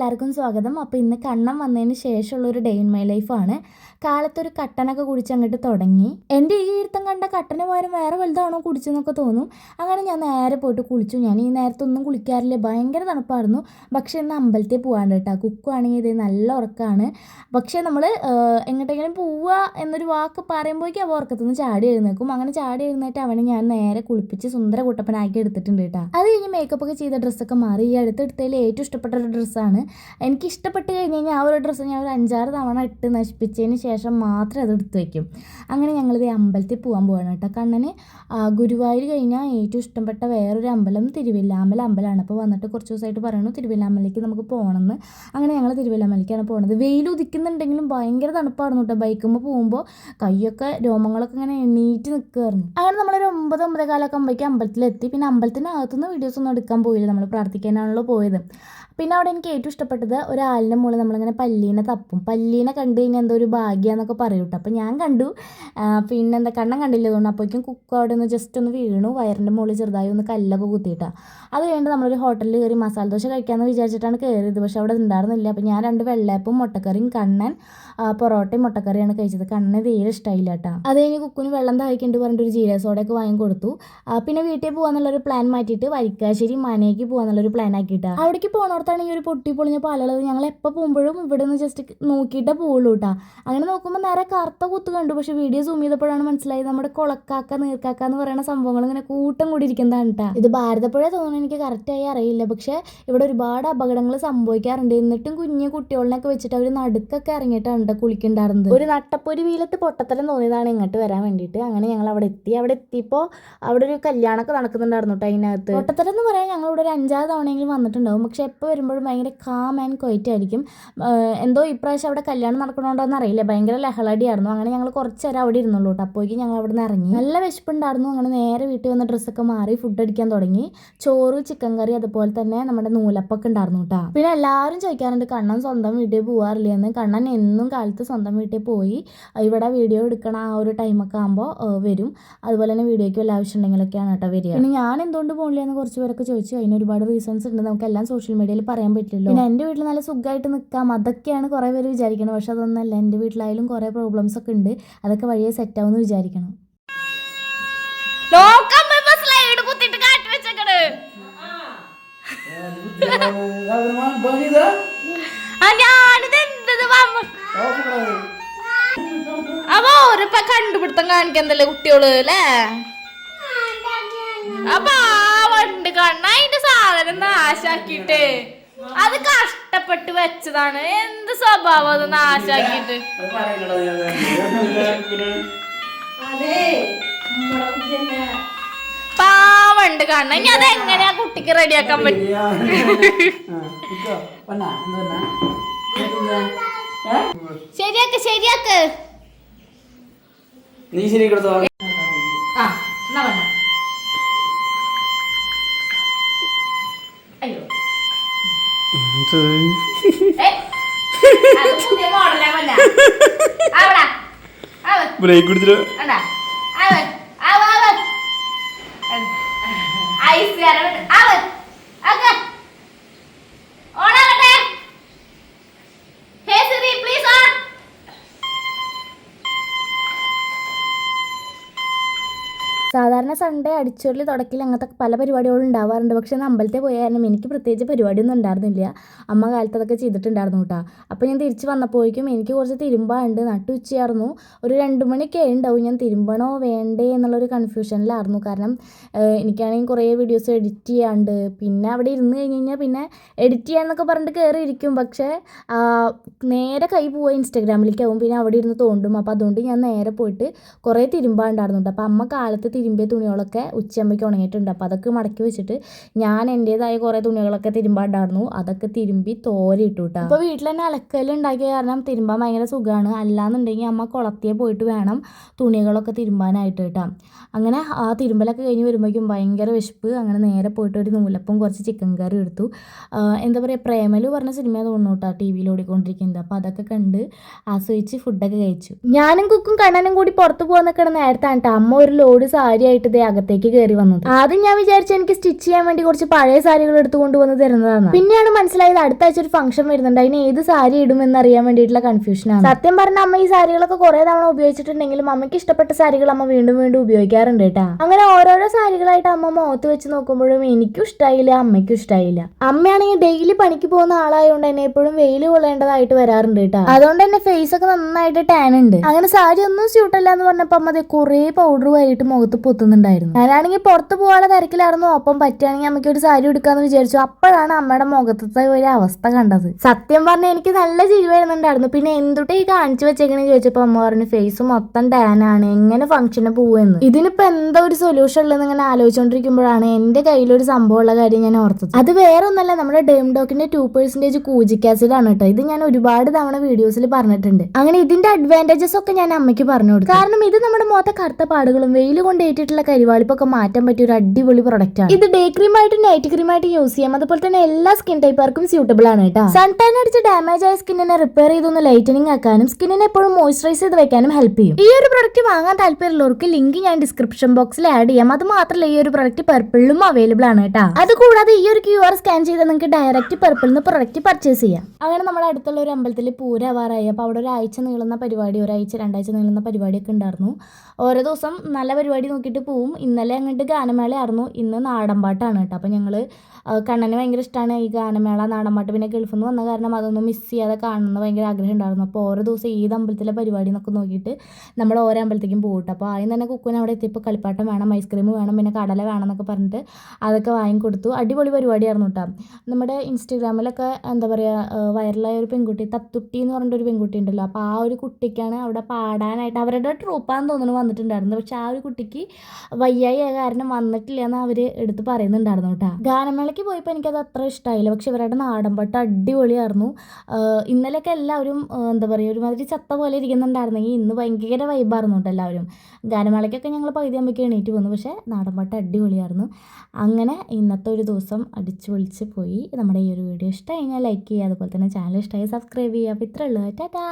എല്ലാവർക്കും സ്വാഗതം. അപ്പോൾ ഇന്ന് കണ്ണം വന്നതിന് ശേഷമുള്ളൊരു ഡേ ഇൻ മൈ ലൈഫാണ്. കാലത്തൊരു കട്ടനൊക്കെ കുടിച്ച് അങ്ങോട്ട് തുടങ്ങി. എൻ്റെ ഈ ഇരുത്തം കണ്ട കട്ടന് പകരം വേറെ വലുതാണോ കുടിച്ചെന്നൊക്കെ തോന്നും. അങ്ങനെ ഞാൻ നേരെ പോയിട്ട് കുളിച്ചു. ഞാൻ ഈ നേരത്തൊന്നും കുളിക്കാറില്ല, ഭയങ്കര തണുപ്പായിരുന്നു. പക്ഷേ ഇന്ന് അമ്പലത്തിൽ പോകാണ്ട് കേട്ടോ. കുക്കുവാണെങ്കിൽ ഇത് നല്ല ഉറക്കമാണ്. പക്ഷേ നമ്മൾ എങ്ങോട്ടെങ്കിലും പോവുക എന്നൊരു വാക്ക് പറയുമ്പോഴേക്കും അവ ഉറക്കത്തുനിന്ന് ചാടി എഴുന്നേക്കും. അങ്ങനെ ചാടി എഴുന്നേറ്റ് അവനെ ഞാൻ നേരെ കുളിപ്പിച്ച് സുന്ദര കുട്ടപ്പനാക്കി എടുത്തിട്ടുണ്ട് കേട്ടോ. അത് കഴിഞ്ഞ് മേക്കപ്പ് ഒക്കെ ചെയ്ത ഡ്രസ്സൊക്കെ മാറി. ഈ അടുത്തെടുത്തതിൽ ഏറ്റവും ഇഷ്ടപ്പെട്ട ഒരു ഡ്രസ്സാണ്. എനിക്ക് ഇഷ്ടപ്പെട്ട് കഴിഞ്ഞ് കഴിഞ്ഞാൽ ആ ഒരു ഡ്രസ്സ് ഞാൻ ഒരു 5-6 തവണ ഇട്ട് നശിപ്പിച്ചതിന് ശേഷം മാത്രമേ അത് എടുത്ത് വയ്ക്കും. അങ്ങനെ ഞങ്ങളിത് അമ്പലത്തിൽ പോകാൻ പോവാണ് കേട്ടോ. കണ്ണന് ഗുരുവായൂർ കഴിഞ്ഞാൽ ഏറ്റവും ഇഷ്ടപ്പെട്ട വേറൊരു അമ്പലം തിരുവല്ലാമല അമ്പലമാണ്. അപ്പോൾ വന്നിട്ട് കുറച്ച് ദിവസമായിട്ട് പറയുന്നു തിരുവല്ലാമലയ്ക്ക് നമുക്ക് പോകണമെന്ന്. അങ്ങനെ ഞങ്ങൾ തിരുവല്ലാമലയ്ക്കാണ് പോകുന്നത്. വെയിൽ ഉദിക്കുന്നുണ്ടെങ്കിലും ഭയങ്കര തണുപ്പായിരുന്നു കേട്ടോ. ബൈക്കുമ്പോൾ പോകുമ്പോൾ കൈയൊക്കെ രോമങ്ങളൊക്കെ ഇങ്ങനെ എണ്ണീറ്റ് നിൽക്കുമായിരുന്നു. അങ്ങനെ നമ്മളൊരു 9-9:15 ആകുമ്പോഴേക്കും അമ്പലത്തിലെത്തി. പിന്നെ അമ്പലത്തിനകത്തുനിന്ന് വീഡിയോസ് ഒന്നും എടുക്കാൻ പോയില്ല, നമ്മൾ പ്രാർത്ഥിക്കാനാണല്ലോ പോയത്. പിന്നെ അവിടെ എനിക്ക് ഏറ്റവും ഇഷ്ടപ്പെട്ടത് ഒരു ആലിൻ്റെ മുകളിൽ നമ്മളിങ്ങനെ പല്ലീനെ തപ്പും. പല്ലീനെ കണ്ടു കഴിഞ്ഞാൽ എന്തോ ഒരു ഭാഗ്യമെന്നൊക്കെ പറയും കേട്ടോ. അപ്പോൾ ഞാൻ കണ്ടു. പിന്നെ എന്താ കണ്ണം കണ്ടില്ല തോന്നുന്നു. അപ്പോഴേക്കും കുക്ക് അവിടെ ഒന്ന് ജസ്റ്റ് ഒന്ന് വീണു. വയറിൻ്റെ മുകളിൽ ചെറുതായി ഒന്ന് കല്ലൊക്കെ കുത്തിയിട്ടാണ്. അത് കഴിഞ്ഞിട്ട് നമ്മളൊരു ഹോട്ടലിൽ കയറി മസാല ദോശ കഴിക്കാമെന്ന് വിചാരിച്ചിട്ടാണ് കയറിയത്. പക്ഷെ അവിടെ ഉണ്ടായിരുന്നില്ല. അപ്പോൾ ഞാൻ 2 വെള്ളയപ്പവും മുട്ടക്കറിയും, കണ്ണൻ പൊറോട്ടയും മുട്ടക്കറിയാണ് കഴിച്ചത്. കണ്ണന് തീരെ ഇഷ്ടമായില്ല കേട്ടോ. അത് കഴിഞ്ഞ് കുക്കിന് വെള്ളം ദാഹിക്കുന്നുണ്ട് പറഞ്ഞിട്ട് ഒരു ജീരക സോഡയൊക്കെ വാങ്ങി കൊടുത്തു. പിന്നെ വീട്ടിൽ പോകാന്നുള്ളൊരു പ്ലാൻ മാറ്റിയിട്ട് വരിക്കാശ്ശേരി മനയ്ക്ക് പോകാന്നുള്ളൊരു പ്ലാൻ ആക്കിയിട്ടാണ്. അവിടേക്ക് പോകണോർത്താണ് ഈ ഒരു പൊട്ടി പൊളിഞ്ഞ പാലുള്ളത്. ഞങ്ങൾ എപ്പോൾ പോകുമ്പോഴും ഇവിടെ നിന്ന് ജസ്റ്റ് നോക്കിയിട്ടേ പോവുള്ളൂ കേട്ടോ. അങ്ങനെ നോക്കുമ്പോൾ നേരെ കറുത്ത കുത്ത് കണ്ടു. പക്ഷേ വീഡിയോ സൂം ചെയ്തപ്പോഴാണ് മനസ്സിലായത് നമ്മുടെ കുളക്കാക്ക നീർക്കാക്ക എന്ന് പറയുന്ന സംഭവങ്ങൾ ഇങ്ങനെ കൂട്ടം കൂടി ഇരിക്കുന്നതാണ് കേട്ടോ. ഇത് ഭാരതപ്പുഴ തോന്നുന്നു, എനിക്ക് കറക്റ്റായി അറിയില്ല. പക്ഷേ ഇവിടെ ഒരുപാട് അപകടങ്ങൾ സംഭവിക്കാറുണ്ട്. എന്നിട്ടും കുഞ്ഞു കുട്ടികളെയൊക്കെ വെച്ചിട്ട് അവർ നടുക്കൊക്കെ ഇറങ്ങിയിട്ടാണ് കുളിക്കുന്നുണ്ടായിരുന്നത്. ഒരു നട്ടപ്പൊരി വീലത്ത് പൊട്ടത്തരം തോന്നിയതാണ് ഇങ്ങോട്ട് വരാൻ വേണ്ടിയിട്ട്. അങ്ങനെ ഞങ്ങൾ അവിടെ എത്തി. അവിടെ എത്തിയപ്പോൾ അവിടെ ഒരു കല്യാണമൊക്കെ നടക്കുന്നുണ്ടായിരുന്നു കേട്ടോ. അതിനകത്ത് പൊട്ടത്തരം എന്ന് പറയാൻ ഞങ്ങളിവിടെ ഒരു 5-6 തവണയെങ്കിലും വന്നിട്ടുണ്ടാവും. പക്ഷേ എപ്പോൾ വരുമ്പോഴും ഭയങ്കര കാം ആൻഡ് ക്വയറ്റ് ആയിരിക്കും. എന്തോ ഇപ്രാവശ്യം അവിടെ കല്യാണം നടക്കണോണ്ടോന്ന് അറിയില്ല, ഭയങ്കര ലഹളടിയായിരുന്നു. അങ്ങനെ ഞങ്ങൾ കുറച്ച് നേരം അവിടെ ഇരുന്നുള്ളൂ കേട്ടോ. അപ്പോഴേക്കും ഞങ്ങൾ അവിടെ നിന്ന് ഇറങ്ങി. നല്ല വിശപ്പുണ്ടായിരുന്നു. അങ്ങനെ നേരെ വീട്ടിൽ വന്ന ഡ്രസ്സൊക്കെ മാറി ഫുഡ് അടിക്കാൻ തുടങ്ങി. ചോറ്, ചിക്കൻ കറി, അതുപോലെ തന്നെ നമ്മുടെ നൂലപ്പൊക്കെ ഉണ്ടായിരുന്നു കേട്ടോ. പിന്നെ എല്ലാവരും ചോദിക്കാറുണ്ട് കണ്ണൻ സ്വന്തം വീട്ടിൽ പോകാറില്ല എന്ന്. കണ്ണൻ എന്നും കാലത്ത് സ്വന്തം വീട്ടിൽ പോയി ഇവിടെ വീഡിയോ എടുക്കണ ആ ഒരു ടൈമൊക്കെ ആകുമ്പോൾ വരും. അതുപോലെ തന്നെ വീഡിയോയ്ക്ക് വല്ല ആവശ്യം ഉണ്ടെങ്കിലൊക്കെയാണ് കേട്ടോ വരിക. പിന്നെ ഞാൻ എന്തുകൊണ്ട് പോകില്ല എന്ന് കുറച്ച് പേരൊക്കെ ചോദിച്ചു. അതിന് ഒരുപാട് റീസൺസ് ഉണ്ട്, നമുക്ക് എല്ലാം സോഷ്യൽ മീഡിയയിൽ പറയാൻ പറ്റില്ലല്ലോ. പിന്നെ എൻ്റെ വീട്ടിൽ നല്ല സുഖമായിട്ട് നിൽക്കാം, അതൊക്കെയാണ് കുറേ പേര് വിചാരിക്കണം. പക്ഷെ അതൊന്നല്ല. എൻ്റെ വീട്ടിലായാലും കുറേ പ്രോബ്ലംസ് ഒക്കെ ഉണ്ട്. അതൊക്കെ വഴിയെ സെറ്റ് ആവുമെന്ന് വിചാരിക്കണം. അപ്പൊ ഓരോ കണ്ടുപിടുത്തം കാണിക്കുന്നല്ലേ കുട്ടികള് അല്ലേ? അപ്പൊ വണ്ട് കണ്ണ അതിന്റെ സാധനം നാശാക്കിട്ട് അത് കഷ്ടപ്പെട്ട് വെച്ചതാണ്. എന്ത് സ്വഭാവം അത് നാശാക്കിട്ട്. പാവണ്ട് കണ്ണ. ഇനി അതെങ്ങനെയാ കുട്ടിക്ക് റെഡിയാക്കാൻ പറ്റും? ശരിയാക്ക് ശരിയാക്ക്. നീ ശരിയാക്കോ. അയ്യോ ബ്രേക്ക് പിടിച്ചിട്ട് സാധാരണ സൺഡേ അടിച്ചുവരൽ തുടക്കൽ അങ്ങനത്തെ പല പരിപാടികളും ഉണ്ടാവാറുണ്ട്. പക്ഷേ ഇന്ന് അമ്പലത്തിൽ പോയാലും എനിക്ക് പ്രത്യേകിച്ച് പരിപാടിയൊന്നും ഉണ്ടായിരുന്നില്ല. അമ്മ കാലത്ത് അതൊക്കെ ചെയ്തിട്ടുണ്ടായിരുന്നു കേട്ടോ. അപ്പോൾ ഞാൻ തിരിച്ച് വന്നപ്പോഴേക്കും എനിക്ക് കുറച്ച് തിരുമ്പാണ്ട്. നട്ടുച്ചയായിരുന്നു, ഒരു 2 മണിയൊക്കെ ഉണ്ടാവും. ഞാൻ തിരുമ്പണോ വേണ്ടേ എന്നുള്ളൊരു കൺഫ്യൂഷനിലായിരുന്നു. കാരണം എനിക്കാണെങ്കിൽ കുറേ വീഡിയോസ് എഡിറ്റ് ചെയ്യാണ്ട്. പിന്നെ അവിടെ ഇരുന്ന് കഴിഞ്ഞ് കഴിഞ്ഞാൽ പിന്നെ എഡിറ്റ് ചെയ്യാന്നൊക്കെ പറഞ്ഞിട്ട് കയറിയിരിക്കും. പക്ഷേ നേരെ കൈ പോവുക ഇൻസ്റ്റാഗ്രാമിലേക്കാവും. പിന്നെ അവിടെ ഇരുന്ന് തോണ്ടും. അപ്പോൾ അതുകൊണ്ട് ഞാൻ നേരെ പോയിട്ട് കുറേ തിരുമ്പാണ്ടായിരുന്നു കേട്ടോ. അപ്പോൾ അമ്മ കാലത്ത് തിരുമ്പിയ തുണികളൊക്കെ ഉച്ചയാകുമ്പോഴേക്ക് ഉണങ്ങിയിട്ടുണ്ട്. അപ്പോൾ അതൊക്കെ മടക്കി വെച്ചിട്ട് ഞാൻ എൻ്റേതായ കുറേ തുണികളൊക്കെ തിരുമ്പാണ്ടായിരുന്നു. അതൊക്കെ തിരുമ്പി തോരയിട്ടു കേട്ടോ. അപ്പോൾ വീട്ടിൽ തന്നെ അലക്കലുണ്ടാക്കിയ കാരണം തിരുമ്പാൻ ഭയങ്കര സുഖമാണ്. അല്ലാന്നുണ്ടെങ്കിൽ അമ്മ കുളത്തിയെ പോയിട്ട് വേണം തുണികളൊക്കെ തിരുമ്പാനായിട്ട് കേട്ടോ. അങ്ങനെ ആ തിരുമ്പലൊക്കെ കഴിഞ്ഞ് വരുമ്പോഴേക്കും ഭയങ്കര വിശപ്പ്. അങ്ങനെ നേരെ പോയിട്ട് ഒരു നൂലപ്പം കുറച്ച് ചിക്കൻ കറി എടുത്തു. എന്താ പറയുക, പ്രേമലു പറഞ്ഞ സിനിമ തോന്നുന്നു കേട്ടോ ടി വിയിൽ ഓടിക്കൊണ്ടിരിക്കുന്നത്. അപ്പോൾ അതൊക്കെ കണ്ട് ആസ്വദിച്ച് ഫുഡൊക്കെ കഴിച്ചു. ഞാനും കുക്കും കണ്ണനും കൂടി പുറത്ത് പോകാൻ നിൽക്കണം നേരത്താണ് കേട്ടോ. അമ്മ ഒരു ലോഡ് സാരി സാരിയായിട്ട് ഇതേ അകത്തേക്ക് കയറി വന്നത്. ആദ്യം ഞാൻ വിചാരിച്ചു എനിക്ക് സ്റ്റിച്ച് ചെയ്യാൻ വേണ്ടി കുറച്ച് പഴയ സാരികൾ എടുത്തു കൊണ്ടുവന്ന് തരുന്നതാണ്. പിന്നെയാണ് മനസ്സിലായത് അടുത്ത ആഴ്ച ഒരു ഫംഗ്ഷൻ വരുന്നുണ്ട്, അതിന് ഏത് സാരി ഇടുമെന്ന് അറിയാൻ വേണ്ടിയിട്ടുള്ള കൺഫ്യൂഷനാണ്. സത്യം പറഞ്ഞ അമ്മ ഈ സാരികളൊക്കെ കുറെ തവണ ഉപയോഗിച്ചിട്ടുണ്ടെങ്കിലും അമ്മയ്ക്ക് ഇഷ്ടപ്പെട്ട സാരികൾ അമ്മ വീണ്ടും വീണ്ടും ഉപയോഗിക്കാറുണ്ട് കേട്ടാ. അങ്ങനെ ഓരോരോ സാരികളായിട്ട് അമ്മ മുഖത്ത് വെച്ച് നോക്കുമ്പോഴും എനിക്കും ഇഷ്ടമായില്ല, അമ്മയ്ക്കും ഇഷ്ടമായില്ല. അമ്മയാണെങ്കിൽ ഡെയിലി പണിക്ക് പോകുന്ന ആളായതുകൊണ്ട് തന്നെ എപ്പോഴും വെയിൽ കൊള്ളേണ്ടതായിട്ട് വരാറുണ്ട് കേട്ടാ. അതുകൊണ്ട് തന്നെ ഫേസ് ഒക്കെ നന്നായിട്ട് ടാൻ ഉണ്ട്. അങ്ങനെ സാരി ഒന്നും സ്യൂട്ടല്ല എന്ന് പറഞ്ഞപ്പോ അമ്മ അതെ കുറെ പൗഡർ വാരിയിട്ട് മുഖത്ത് പൊത്തുന്നുണ്ടായിരുന്നു. ഞാനാണെങ്കിൽ പുറത്ത് പോകാനുള്ള തിരക്കിലായിരുന്നു. ഒപ്പം പറ്റുകയാണെങ്കിൽ അമ്മയ്ക്ക് ഒരു സാരി എടുക്കാന്ന് വിചാരിച്ചു. അപ്പോഴാണ് അമ്മയുടെ മുഖത്തെ ഒരു അവസ്ഥ കണ്ടത്. സത്യം പറഞ്ഞാൽ എനിക്ക് നല്ല ചിരി വരുന്നുണ്ടായിരുന്നു. പിന്നെ എന്തുട്ട് ഈ കാണിച്ചു വെച്ചേക്കണെന്ന് ചോദിച്ചപ്പോ അമ്മ പറഞ്ഞു ഫേസ് മൊത്തം ടാൻ ആണ്, എങ്ങനെ ഫംഗ്ഷന് പോവെന്ന്. ഇതിനിപ്പോ എന്താ ഒരു സൊല്യൂഷൻ ഉള്ളതെന്ന് ഇങ്ങനെ ആലോചിച്ചോണ്ടിരിക്കുമ്പോഴാണ് എന്റെ കയ്യിലൊരു സംഭവമുള്ള കാര്യം ഞാൻ ഓർത്തത്. അത് വേറെ ഒന്നല്ല, നമ്മുടെ ഡേംഡോക്കിന്റെ 2% കൂജിക് ആസിഡ് ആണ് കേട്ടോ. ഇത് ഞാൻ ഒരുപാട് തവണ വീഡിയോസിൽ പറഞ്ഞിട്ടുണ്ട്. അങ്ങനെ ഇതിന്റെ അഡ്വാൻറ്റേജസ് ഒക്കെ ഞാൻ അമ്മയ്ക്ക് പറഞ്ഞു കൊടുത്തു. കാരണം ഇത് നമ്മുടെ മുഖത്തെ കറുത്ത പാടുകളും വെയിൽ കൊണ്ട് ഏറ്റിട്ടുള്ള കരിവാളിപ്പൊക്കെ മാറ്റാൻ പറ്റിയ ഒരു അടിപൊളി പ്രൊഡക്റ്റ് ആണ്. ഇത് ഡേ ക്രീമായിട്ടും നൈറ്റ് ക്രീമായിട്ടും യൂസ് ചെയ്യാം. അതുപോലെ തന്നെ എല്ലാ സ്കിൻ ടൈപ്പർക്കും സ്യൂട്ടബിൾ ആണ് കേട്ടോ. സൺ ടാൻ അടിച്ച് ഡാമേജ് ആയ സ്കിന്നിനെ റിപ്പയർ ചെയ്തൊന്ന് ലൈറ്റനിങ് ആക്കാനും സ്കിന്നിനെ എപ്പോഴും മോയ്സ്ചറൈസ് ചെയ്ത് വെക്കാനും ഹെൽപ്പ് ചെയ്യും. ഈ ഒരു പ്രൊഡക്റ്റ് വാങ്ങാൻ താല്പര്യമുള്ളവർക്ക് ലിങ്ക് ഞാൻ ഡിസ്ക്രിപ്ഷൻ ബോക്സിൽ ആഡ് ചെയ്യാം. അത് മാത്രമല്ല ഈ ഒരു പ്രൊഡക്റ്റ് പർപ്പിളിലും അവൈലബിൾ ആണ് കേട്ടോ. അതുകൂടാതെ ഈ ഒരു QR സ്കാൻ ചെയ്താൽ നിങ്ങൾക്ക് ഡയറക്റ്റ് പർപ്പിളിൽ നിന്ന് പ്രൊഡക്റ്റ് പർച്ചേസ് ചെയ്യാം. അങ്ങനെ നമ്മുടെ അടുത്തുള്ള ഒരു അമ്പലത്തിൽ പൂരാവാറായി. അപ്പോൾ അവിടെ ഒരാഴ്ച നീളുന്ന പരിപാടി, ഒരാഴ്ച 2 ആഴ്ച നീളുന്ന പരിപാടിയൊക്കെ ഉണ്ടായിരുന്നു. ഓരോ ദിവസം നല്ല പരിപാടി നോക്കിയിട്ട് പോവും. ഇന്നലെ അങ്ങോട്ട് ഗാനമേളയായിരുന്നു, ഇന്ന് നാടൻപാട്ടാണ് കേട്ടോ. അപ്പോൾ ഞങ്ങൾ കണ്ണന് ഭയങ്കര ഇഷ്ടമാണ് ഈ ഗാനമേള, നാടൻപാട്ട്. പിന്നെ ഗൾഫിൽ നിന്ന് വന്ന കാരണം അതൊന്നും മിസ് ചെയ്യാതെ കാണണമെന്ന് ഭയങ്കര ആഗ്രഹം ഉണ്ടായിരുന്നു. അപ്പോൾ ഓരോ ദിവസം ഏത് അമ്പലത്തിലെ പരിപാടി എന്നൊക്കെ നോക്കിയിട്ട് നമ്മൾ ഓരോ അമ്പലത്തേക്കും പോകട്ടെ. അപ്പോൾ ആദ്യം തന്നെ കുക്കുവിന് അവിടെ എത്തിയപ്പോൾ കളിപ്പാട്ടം വേണം, ഐസ്ക്രീം വേണം, പിന്നെ കടല വേണം എന്നൊക്കെ പറഞ്ഞിട്ട് അതൊക്കെ വാങ്ങിക്കൊടുത്തു. അടിപൊളി പരിപാടിയായിരുന്നു കേട്ടോ. നമ്മുടെ ഇൻസ്റ്റഗ്രാമിലൊക്കെ എന്താ പറയുക വൈറലായ ഒരു പെൺകുട്ടി തത്തുട്ടി എന്ന് പറഞ്ഞിട്ടൊരു പെൺകുട്ടി ഉണ്ടല്ലോ. അപ്പോൾ ആ ഒരു കുട്ടിക്കാണ് അവിടെ പാടാനായിട്ട് അവരുടെ ട്രൂപ്പാന്ന് തോന്നുന്നു വന്നിട്ടുണ്ടായിരുന്നു. പക്ഷെ ആ ഒരു കുട്ടിക്ക് വയ്യായി കാരണം വന്നിട്ടില്ല എന്ന് അവർ എടുത്ത് പറയുന്നുണ്ടായിരുന്നു കേട്ടോ. ഗാനമേളയ്ക്ക് പോയപ്പോൾ എനിക്കത് അത്ര ഇഷ്ടമായില്ല. പക്ഷെ ഇവരുടെ നാടൻപാട്ട് അടിപൊളിയായിരുന്നു. ഇന്നലെയൊക്കെ എല്ലാവരും എന്താ പറയുക ഒരുമാതിരി ചത്ത പോലെ ഇരിക്കുന്നുണ്ടായിരുന്നെങ്കിൽ ഇന്ന് ഭയങ്കര വൈബായിരുന്നു കേട്ടോ എല്ലാവരും. ഗാനമേളയ്ക്കൊക്കെ ഞങ്ങൾ പകുതി ആകുമ്പോഴേക്കും എണീറ്റ് വന്നു. പക്ഷേ നാടൻപാട്ട് അടിപൊളിയായിരുന്നു. അങ്ങനെ ഇന്നത്തെ ഒരു ദിവസം അടിച്ചു പൊളിച്ച് പോയി. നമ്മുടെ ഈ ഒരു വീഡിയോ ഇഷ്ടമായി കഴിഞ്ഞാൽ ലൈക്ക് ചെയ്യുക, അതുപോലെ തന്നെ ചാനൽ ഇഷ്ടമായി സബ്സ്ക്രൈബ് ചെയ്യുക. അപ്പോൾ ഇത്രയേ ഉള്ളൂ. ടാറ്റാ.